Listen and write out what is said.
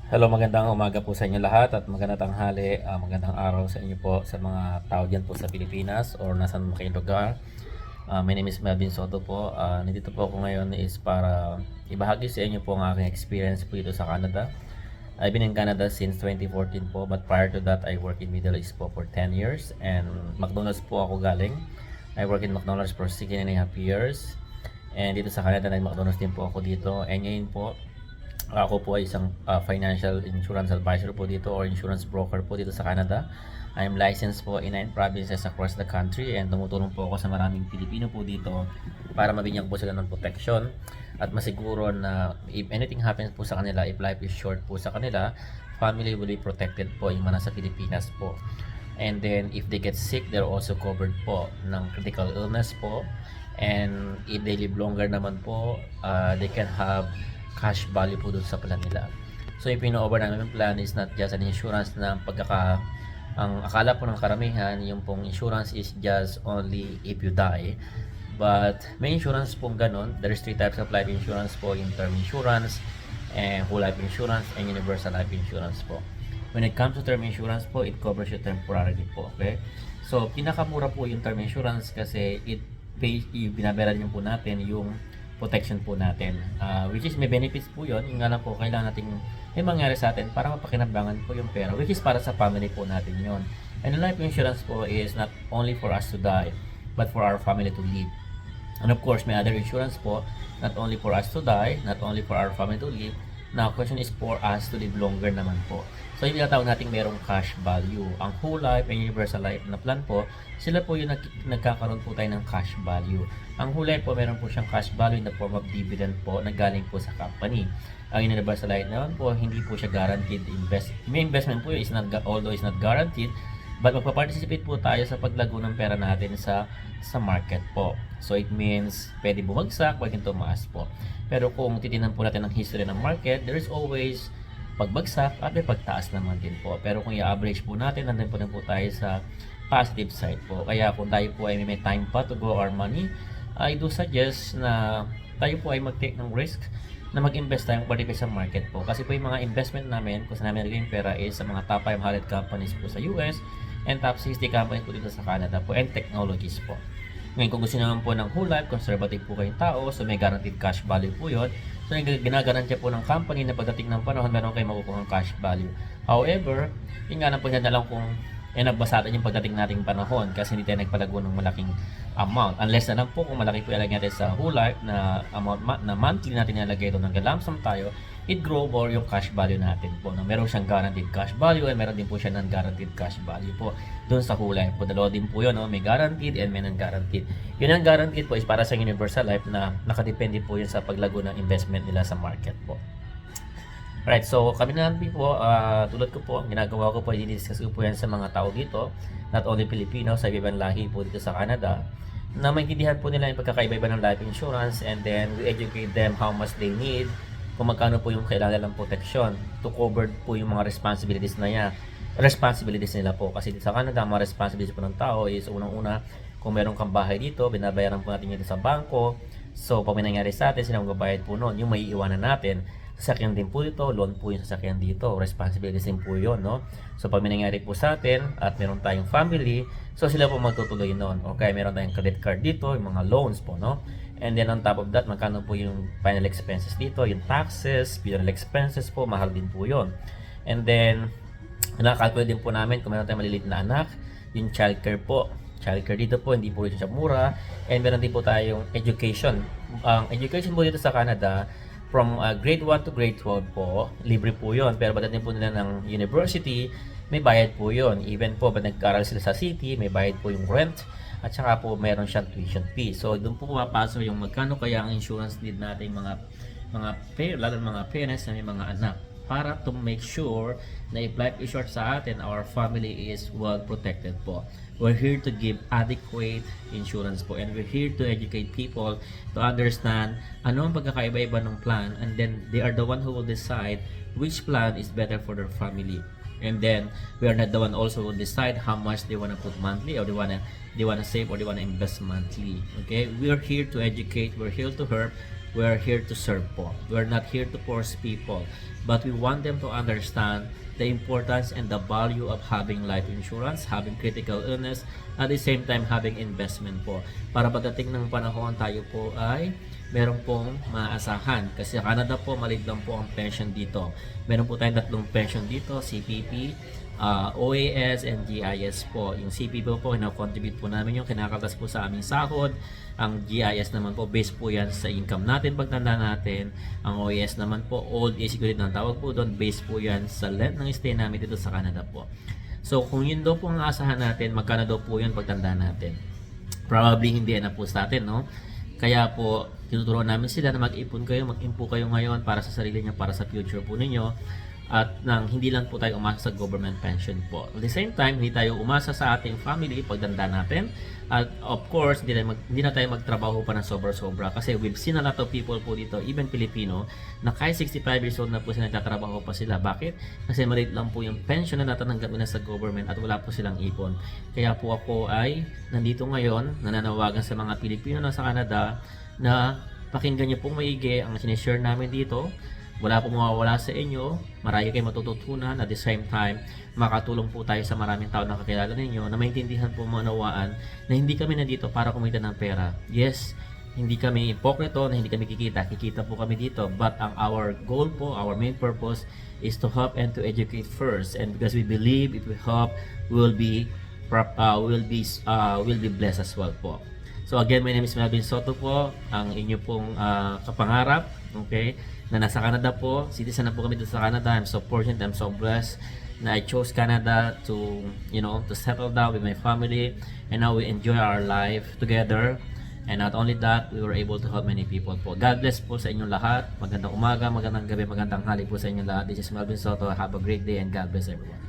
Hello, magandang umaga po sa inyo lahat at magandang tanghali, magandang araw sa inyo po sa mga tao dyan po sa Pilipinas or nasan mo kayong lugar. My name is Melvin Soto po. Nandito po ako ngayon is para ibahagi sa inyo po ang aking experience po dito sa Canada. I've been in Canada since 2014 po, but prior to that I worked in Middle East po for 10 years and McDonald's po ako galing. I worked in McDonald's for 16.5 years and dito sa Canada na McDonald's din po ako dito, and ngayon po ako po ay isang financial insurance advisor po dito or insurance broker po dito sa Canada. I am licensed po in 9 provinces across the country and tumutulong po ako sa maraming Pilipino po dito para mabigyan po sila ng protection at masiguro na if anything happens po sa kanila, if life is short po sa kanila, family will be protected po yung mga nasa Pilipinas po. And then if they get sick, they're also covered po ng critical illness po. And if they live longer naman po, they can have cash value po dun sa plan nila. So yung pino-over namin yung plan is not just an insurance na ang akala po ng karamihan, yung pong insurance is just only if you die. But may insurance pong ganun. There's 3 types of life insurance po, yung term insurance, and whole life insurance, and universal life insurance po. When it comes to term insurance po, it covers you temporarily po, okay? So pinakamura po yung term insurance kasi it pays, binabayaran niyo po natin yung protection po natin, which is may benefits po yun. Yung nga lang po, kailangan nating may mangyari sa atin para mapakinabangan po yung pera, which is para sa family po natin yon. And the life insurance po is not only for us to die, but for our family to live. And of course, may other insurance po, not only for us to die, not only for our family to live. Now, question is for us to live longer naman po. So, yung tinatawag natin merong cash value. Ang whole life and universal life na plan po, sila po yung nagkakaroon po tayo ng cash value. Ang whole life po, meron po siyang cash value in the form of dividend po na galing po sa company. Ang universal life naman po, hindi po siya guaranteed invest. May investment po, although it's not guaranteed, but magpa-participate po tayo sa paglago ng pera natin sa market po. So it means pwede bumagsak, pwede tumaas po. Pero kung titingnan po natin ang history ng market, there is always pagbagsak at may pagtaas naman din po. Pero kung i-average po natin, nandun po tayo sa positive side po. Kaya kung tayo po ay may time pa to grow our money, I do suggest na tayo po ay mag-take ng risk na mag-invest tayong particular sa market po. Kasi po yung mga investment namin, kung saan namin naging pera is sa mga top 500 companies po sa US and top 60 companies po dito sa Canada po and technologies po. Ngayon, kung gusto naman po ng whole life, conservative po kayong tao, so may guaranteed cash value po yun. So, ginagarantiya po ng company na pagdating ng panahon, meron kayong makukuha ng cash value. However, yun nga lang po na lang kung nabasa natin yung pagdating nating panahon kasi hindi tayo nagpalago ng malaking amount. Unless na lang po kung malaki po ilagay natin sa whole life na amount na monthly natin nilagay ito ng lump sum tayo, it grow more yung cash value natin po. No? Meron siyang guaranteed cash value and meron din po siya non-guaranteed cash value po doon sa whole life po. Dalawa din po yun, no? May guaranteed and may non-guaranteed. Yun ang guaranteed po is para sa universal life na nakadepende po yun sa paglago ng investment nila sa market po. Right, so kami na po, tulad ko po, ginagawa ko po, i-discuss ko po yan sa mga tao dito, not only Filipino, sa ibang lahi po dito sa Canada, na maintindihan po nila yung pagkakaiba-iba ng life insurance, and then we educate them how much they need, kung magkano po yung kailangan nilang protection to cover po yung mga responsibilities nila po. Kasi sa Canada, mga responsibilities po ng tao is unang-una, kung meron kang bahay dito, binabayaran po natin yun sa bangko. So, pag may nangyari sa atin, sila magbabayad po noon, yung may iiwanan natin. Sasakyan din po dito, loan po yung sasakyan dito, responsibilities din po yun, no? So pag may nangyari po sa atin at meron tayong family, so sila po magtutuloy noon. Okay, meron tayong credit card dito, yung mga loans po, no? And then on top of that, magkano po yung final expenses dito, yung taxes, funeral expenses po, mahal din po yun. And then, nakakalculate din po namin kung meron tayong maliliit na anak, yung childcare po. Childcare dito po, hindi po rin siya mura. And meron din po tayong education. Ang education po dito sa Canada, from grade 1 to grade 12 po, libre po yun. Pero pagdating po nila ng university, may bayad po yun. Even po, pag nag-aaral sila sa city, may bayad po yung rent. At saka po, meron siyang tuition fee. So, doon po pumapasok yung magkano kaya ang insurance need natin lalo mga parents na may mga anak. Para to make sure na if life is short sa atin, our family is well protected po. We're here to give adequate insurance po, and we're here to educate people to understand ano ang pagkakaiba-iba ng plan, and then they are the one who will decide which plan is better for their family. And then we are not the one also who will decide how much they want to put monthly, or they want to save, or they want to invest monthly. Okay, we are here to educate, we're here to help we're here to serve po. We're not here to force people, but we want them to understand the importance and the value of having life insurance, having critical illness, at the same time having investment po. Para pagdating ng panahon tayo po ay meron pong maasahan. Kasi sa Canada po, maliit lang po ang pension dito. Meron po tayong tatlong pension dito, CPP, OAS and GIS po. Yung CPP po, kina-contribute po namin yung kinakaltas po sa aming sahod. Ang GIS naman po, based po yan sa income natin, pagtanda natin. Ang OAS naman po, old age security ng tawag po doon, based po yan sa length ng stay namin dito sa Canada po. So kung yun daw po ang aasahan natin, magkano daw po yun pagtanda natin? Probably hindi na po sa atin, no? Kaya po, tinuturuan namin sila na mag-ipon kayo, mag-impo kayo ngayon para sa sarili niyo, para sa future po ninyo. At nang hindi lang po tayo umasa sa government pension po. At the same time, hindi tayo umasa sa ating family pagdanda natin. At of course, hindi na tayo magtrabaho pa ng sobra-sobra. Kasi we've seen a lot of people po dito, even Filipino, na kahit 65 years old na po sila, nagtatrabaho pa sila. Bakit? Kasi maliit lang po yung pension na natanggap nila sa government at wala po silang ipon. Kaya po ako ay nandito ngayon, nananawagan sa mga Pilipino na sa Canada na pakinggan niyo pong maigi ang sinishare namin dito. Wala po mawawala sa inyo, marami kayo matututunan, at the same time, makatulong po tayo sa maraming tao na kakilala ninyo na maintindihan po manawaan na hindi kami nandito para kumita ng pera. Yes, hindi kami ipokrito na hindi kami kikita po kami dito, but our goal po, our main purpose is to help and to educate first, and because we believe if we help, we'll be blessed as well po. So again, my name is Melvin Soto po, ang inyo pong kapangarap, okay, na nasa Canada po. Citizen na po kami dito sa Canada. I'm so fortunate, I'm so blessed na I chose Canada to, to settle down with my family, and now we enjoy our life together. And not only that, we were able to help many people po. God bless po sa inyong lahat. Magandang umaga, magandang gabi, magandang hali po sa inyong lahat. This is Melvin Soto. Have a great day and God bless everyone.